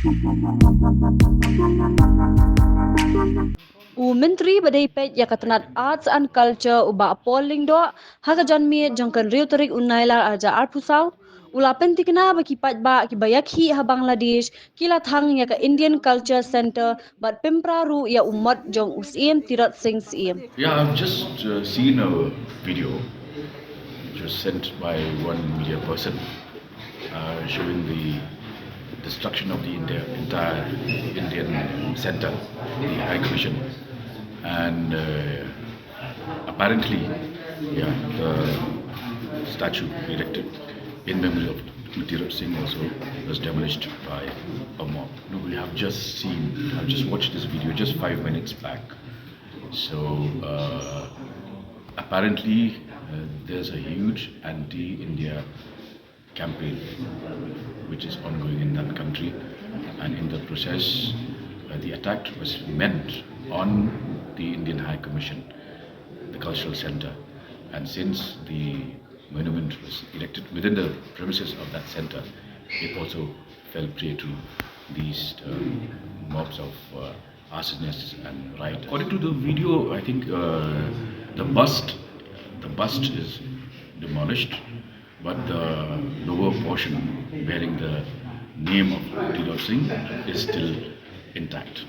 U Menteri Badai Pet Yakatanat Arts and Culture uba polling do haga janmi jangkan riu tarik unaila aja arpusau ula pentikna baki pat ba ki bayakhi ha Bangladesh kila thang ya ka Indian Culture Center bat pempraru ya umat jong usiem tirat sing siem. Yeah, I've just seen a video which was sent by one media person showing the destruction of the entire Indian center, the High Commission, and apparently, yeah, the statue erected in memory of Mutirat Singh also was demolished by a mob. No, we have just seen, I've just watched this video just 5 minutes back. So apparently, there's a huge anti-India campaign which is ongoing in that country, and in the process, the attack was meant on the Indian High Commission, the cultural center, and since the monument was erected within the premises of that center, it also fell prey to these mobs of arsonists and rioters. According to the video, I think the bust is demolished, but the lower portion bearing the name of Tilok Singh is still intact.